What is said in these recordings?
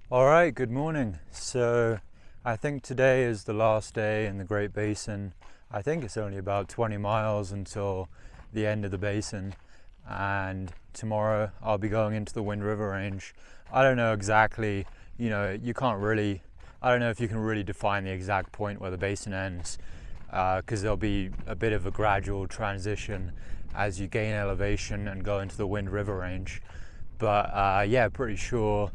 All right, good morning. So I think today is the last day in the Great Basin. I think it's only about 20 miles until the end of the basin, and tomorrow I'll be going into the Wind River Range. I don't know exactly, you can't really, I don't know if you can really define the exact point where the basin ends, because there'll be a bit of a gradual transition as you gain elevation and go into the Wind River Range. But yeah, pretty sure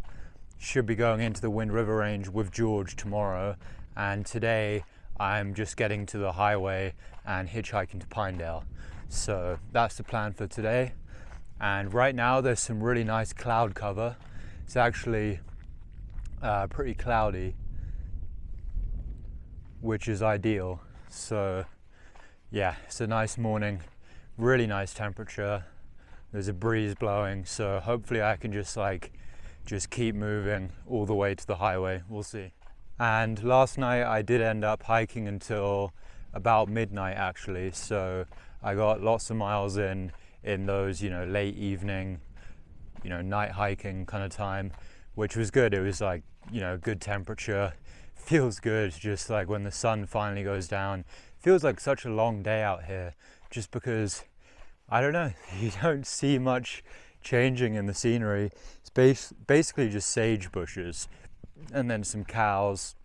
should be going into the Wind River Range with George tomorrow, and today I'm just getting to the highway and hitchhiking to Pinedale. So that's the plan for today. And right now there's some really nice cloud cover. It's actually pretty cloudy, which is ideal. So yeah, it's a nice morning, really nice temperature. There's a breeze blowing, so hopefully I can just keep moving all the way to the highway. We'll see. And last night I did end up hiking until about midnight actually, so I got lots of miles in those late evening night hiking kind of time, which was good. It was good temperature, feels good just like when the sun finally goes down. Feels like such a long day out here, just because I don't know, you don't see much changing in the scenery. It's basically just sage bushes and then some cows.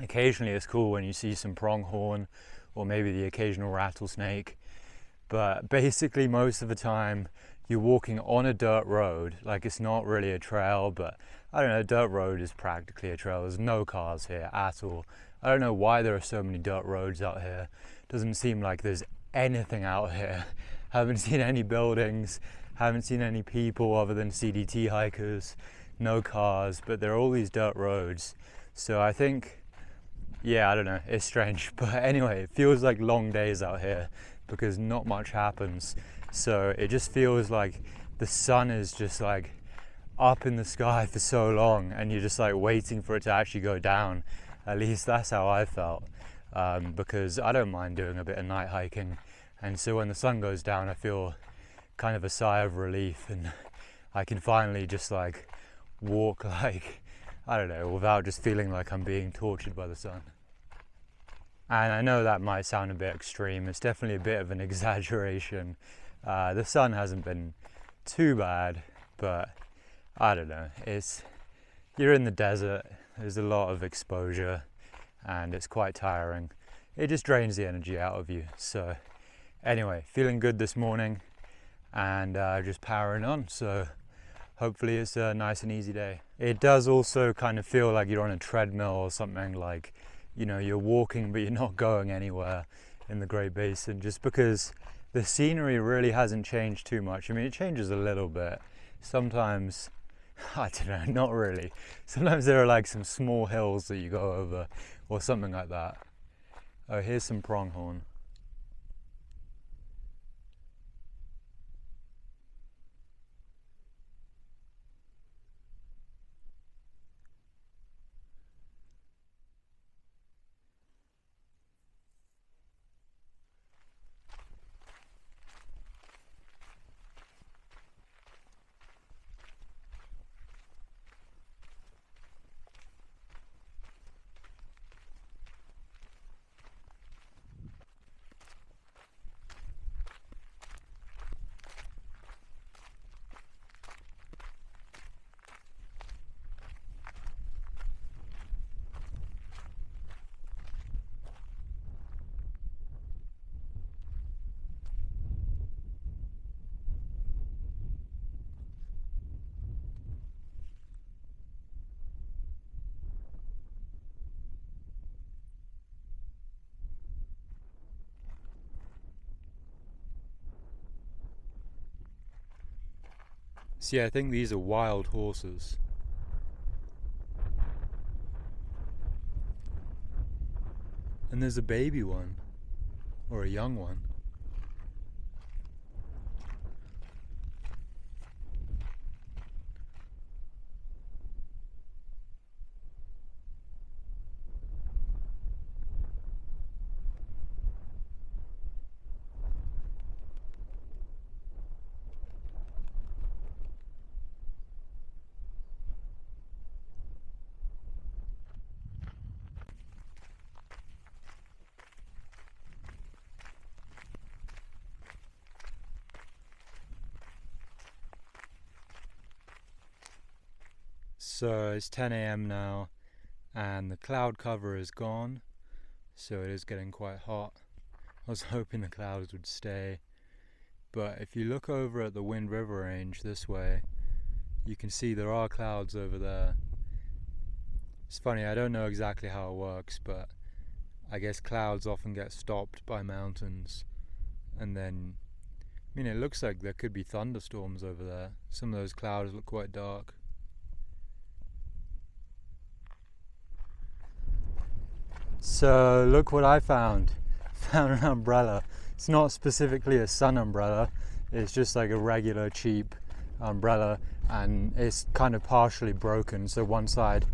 Occasionally it's cool when you see some pronghorn or maybe the occasional rattlesnake, but basically most of the time you're walking on a dirt road. Like, it's not really a trail, but I don't know, a dirt road is practically a trail. There's no cars here at all. I don't know why there are so many dirt roads out here. Doesn't seem like there's anything out here. Haven't seen any buildings, haven't seen any people other than CDT hikers, no cars, but there are all these dirt roads. So I think, yeah, I don't know, it's strange. But anyway, it feels like long days out here because not much happens. So it just feels like the sun is just like up in the sky for so long and you're just like waiting for it to actually go down. At least that's how I felt, because I don't mind doing a bit of night hiking. And so when the sun goes down, I feel kind of a sigh of relief, and I can finally just like walk I don't know, without just feeling like I'm being tortured by the sun. And I know that might sound a bit extreme. It's definitely a bit of an exaggeration. The sun hasn't been too bad, but I don't know. You're in the desert. There's a lot of exposure, and it's quite tiring. It just drains the energy out of you. So anyway, feeling good this morning, and just powering on. So hopefully it's a nice and easy day. It does also kind of feel like you're on a treadmill or something, like, you're walking but you're not going anywhere in the Great Basin, just because the scenery really hasn't changed too much. I mean, it changes a little bit. Sometimes, I don't know, not really. Sometimes there are like some small hills that you go over or something like that. Oh, here's some pronghorn. See, I think these are wild horses. And there's a baby one, or a young one. So it's 10 a.m. now and the cloud cover is gone, so it is getting quite hot. I was hoping the clouds would stay, but if you look over at the Wind River range this way, you can see there are clouds over there. It's funny, I don't know exactly how it works, but I guess clouds often get stopped by mountains, and then, I mean, it looks like there could be thunderstorms over there. Some of those clouds look quite dark. So look what I found. Found an umbrella. It's not specifically a sun umbrella, it's just like a regular cheap umbrella, and it's kind of partially broken, so one side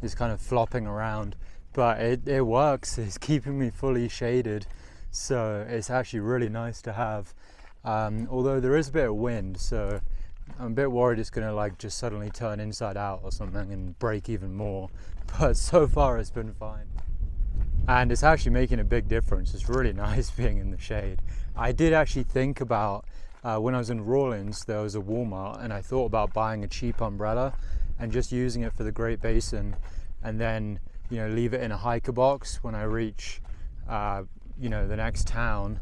is kind of flopping around, but it works. It's keeping me fully shaded, so it's actually really nice to have. Although there is a bit of wind, so I'm a bit worried it's gonna like just suddenly turn inside out or something and break even more, but so far it's been fine. And it's actually making a big difference. It's really nice being in the shade. I did actually think about, when I was in Rawlins, there was a Walmart, and I thought about buying a cheap umbrella and just using it for the Great Basin, and then, you know, leave it in a hiker box when I reach, you know, the next town.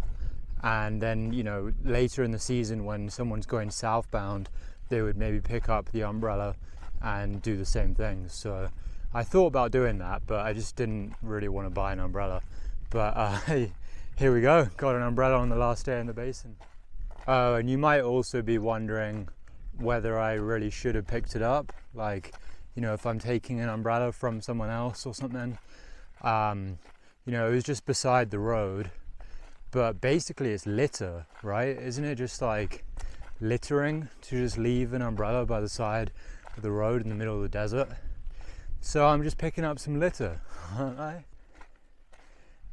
And then, you know, later in the season when someone's going southbound, they would maybe pick up the umbrella and do the same thing. So I thought about doing that, but I just didn't really want to buy an umbrella. But hey, here we go, got an umbrella on the last day in the basin. Oh, and you might also be wondering whether I really should have picked it up, like, you know, if I'm taking an umbrella from someone else or something. You know, it was just beside the road, but basically it's litter, right? Isn't it just like littering to just leave an umbrella by the side of the road in the middle of the desert? So I'm just picking up some litter, aren't I?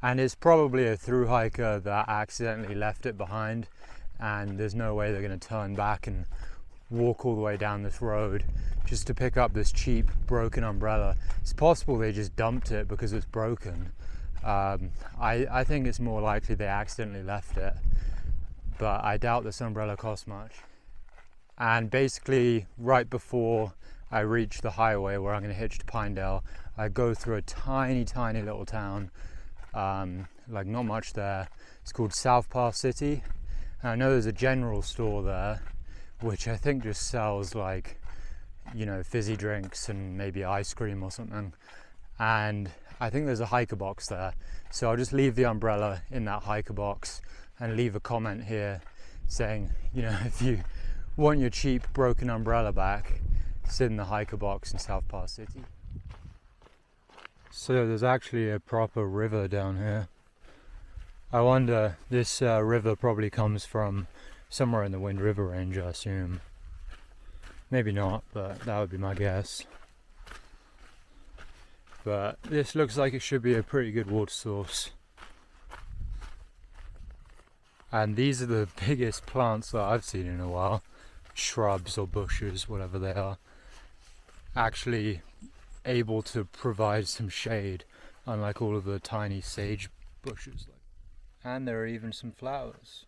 And it's probably a thru hiker that accidentally left it behind, and there's no way they're going to turn back and walk all the way down this road just to pick up this cheap broken umbrella. It's possible they just dumped it because it's broken. I think it's more likely they accidentally left it, but I doubt this umbrella costs much. And basically right before I reach the highway where I'm going to hitch to Pinedale, I go through a tiny little town, like not much there. It's called South City, and I know there's a general store there which I think just sells like, you know, fizzy drinks and maybe ice cream or something, and I think there's a hiker box there, so I'll just leave the umbrella in that hiker box and leave a comment here saying, you know, if you want your cheap broken umbrella back, sit in the hiker box in South City. So there's actually a proper river down here. I wonder, this river probably comes from somewhere in the Wind River range, I assume. Maybe not, but that would be my guess. But this looks like it should be a pretty good water source. And these are the biggest plants that I've seen in a while. Shrubs or bushes, whatever they are. Actually able to provide some shade, unlike all of the tiny sage bushes. And there are even some flowers.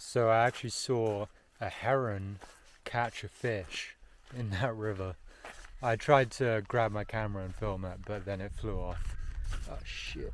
So I actually saw a heron catch a fish in that river. I tried to grab my camera and film it, but then it flew off. Oh shit.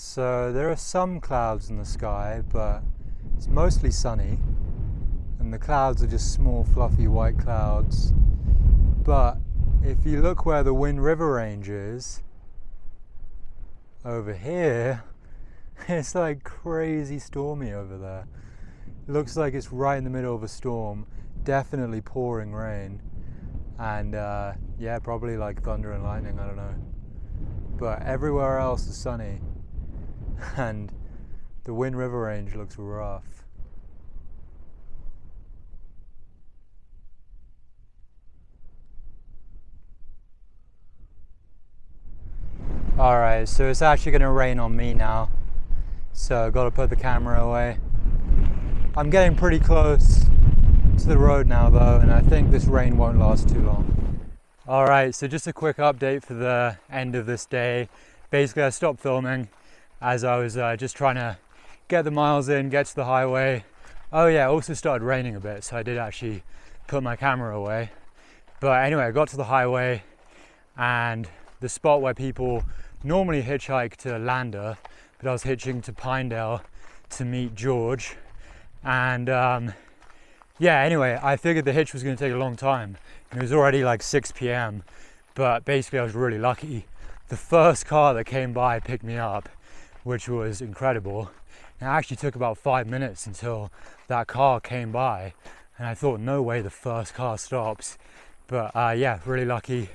So there are some clouds in the sky, but it's mostly sunny, and the clouds are just small fluffy white clouds. But if you look where the Wind River Range is, over here, it's like crazy stormy over there. It looks like it's right in the middle of a storm, definitely pouring rain, and yeah, probably like thunder and lightning, I don't know. But everywhere else is sunny, and the Wind River Range looks rough. Alright, so it's actually going to rain on me now, so I've got to put the camera away. I'm getting pretty close to the road now though, and I think this rain won't last too long. Alright, so just a quick update for the end of this day. Basically I stopped filming as I was just trying to get the miles in, get to the highway. Oh yeah, it also started raining a bit, so I did actually put my camera away. But anyway, I got to the highway, and the spot where people normally hitchhike to Lander, but I was hitching to Pinedale to meet George. And yeah, anyway, I figured the hitch was going to take a long time. It was already like 6 p.m, but basically I was really lucky. The first car that came by picked me up, which was incredible. And it actually took about 5 minutes until that car came by, and I thought, no way the first car stops. But yeah, really lucky.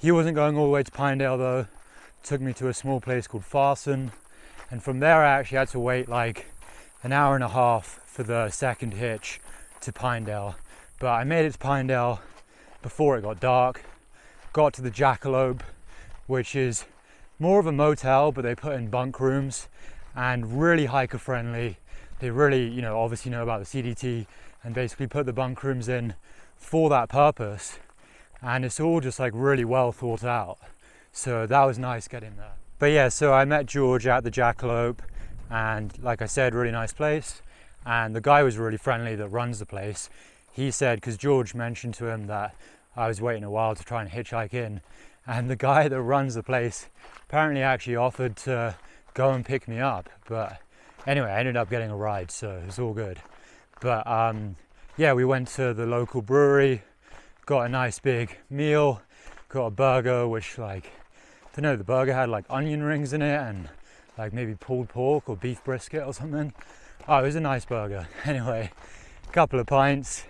He wasn't going all the way to Pinedale though. Took me to a small place called Farson, and from there I actually had to wait like an hour and a half for the second hitch to Pinedale. But I made it to Pinedale before it got dark. Got to the Jackalope, which is more of a motel, but they put in bunk rooms and really hiker friendly. They really, you know, obviously know about the CDT and basically put the bunk rooms in for that purpose. And it's all just like really well thought out. So that was nice getting there. But yeah, so I met George at the Jackalope, and like I said, really nice place. And the guy was really friendly that runs the place. He said, because George mentioned to him that I was waiting a while to try and hitchhike in, and the guy that runs the place apparently actually offered to go and pick me up. But anyway, I ended up getting a ride, so it was all good. But yeah, we went to the local brewery, got a nice big meal, got a burger, which like, I don't know, the burger had like onion rings in it and like maybe pulled pork or beef brisket or something. Oh, it was a nice burger. Anyway, a couple of pints,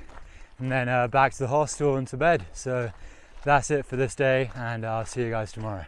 and then back to the hostel and to bed. So that's it for this day, and I'll see you guys tomorrow.